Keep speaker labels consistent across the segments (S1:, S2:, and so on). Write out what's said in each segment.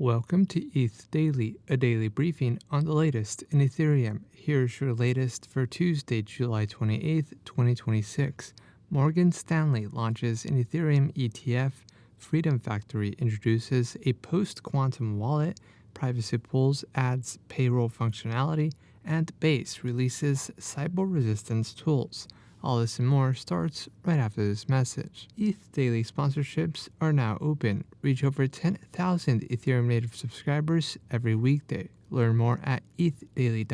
S1: Welcome to ETH Daily, a daily briefing on the latest in Ethereum. Here's your latest for Tuesday, July 28th, 2026. Morgan Stanley launches an Ethereum ETF, Freedom Factory introduces a post-quantum wallet, Privacy Pools adds payroll functionality, and Base releases cyber resistance tools. All this and more starts right after this message. ETH Daily sponsorships are now open. Reach over 10,000 Ethereum native subscribers every weekday. Learn more at ethdaily.io/ads.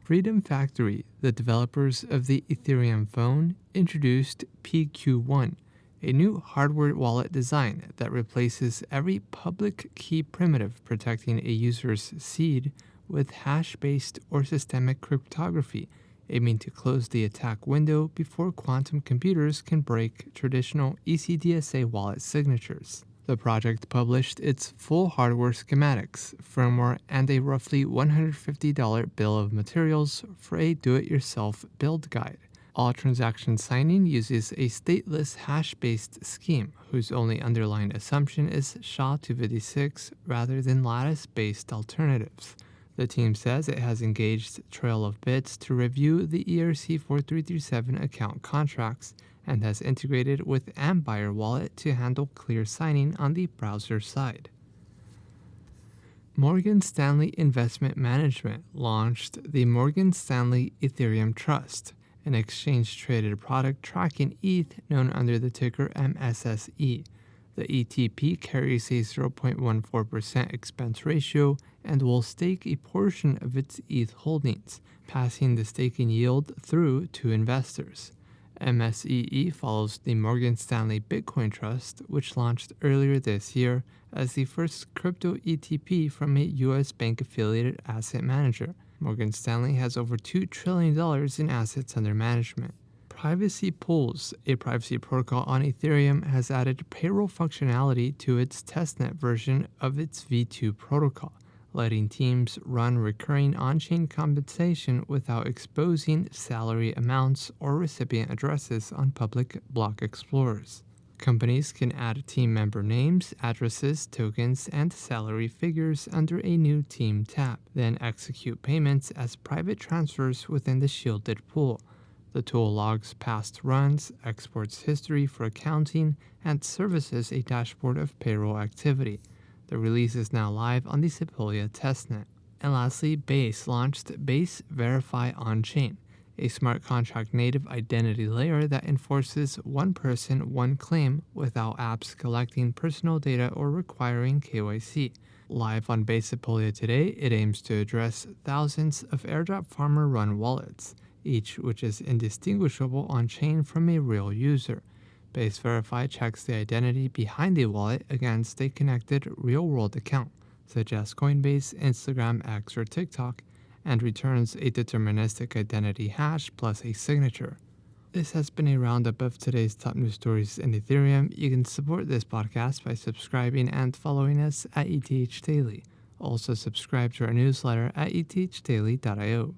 S1: Freedom Factory, the developers of the Ethereum phone, introduced PQ1, a new hardware wallet design that replaces every public key primitive protecting a user's seed with hash-based or systemic cryptography, aiming to close the attack window before quantum computers can break traditional ECDSA wallet signatures. The project published its full hardware schematics, firmware, and a roughly $150 bill of materials for a do-it-yourself build guide. All transaction signing uses a stateless hash-based scheme whose only underlying assumption is SHA-256 rather than lattice-based alternatives. The team says it has engaged Trail of Bits to review the ERC-4337 account contracts and has integrated with Ambire Wallet to handle clear signing on the browser side. Morgan Stanley Investment Management launched the Morgan Stanley Ethereum Trust, an exchange-traded product tracking ETH known under the ticker MSSE. The ETP carries a 0.14% expense ratio and will stake a portion of its ETH holdings, passing the staking yield through to investors. MSEE follows the Morgan Stanley Bitcoin Trust, which launched earlier this year as the first crypto ETP from a U.S. bank-affiliated asset manager. Morgan Stanley has over $2 trillion in assets under management. Privacy Pools, a privacy protocol on Ethereum, has added payroll functionality to its testnet version of its V2 protocol, letting teams run recurring on-chain compensation without exposing salary amounts or recipient addresses on public block explorers. Companies can add team member names, addresses, tokens, and salary figures under a new team tab, then execute payments as private transfers within the shielded pool. The tool logs past runs, exports history for accounting, and services a dashboard of payroll activity. The release is now live on the Sepolia testnet. And lastly, Base launched Base Verify on-chain, a smart contract native identity layer that enforces one person, one claim without apps collecting personal data or requiring KYC. Live on Base Sepolia today, it aims to address thousands of airdrop farmer-run wallets, each which is indistinguishable on-chain from a real user. Base Verify checks the identity behind a wallet against a connected real-world account, such as Coinbase, Instagram, X, or TikTok, and returns a deterministic identity hash plus a signature. This has been a roundup of today's top news stories in Ethereum. You can support this podcast by subscribing and following us at ETH Daily. Also subscribe to our newsletter at ethdaily.io.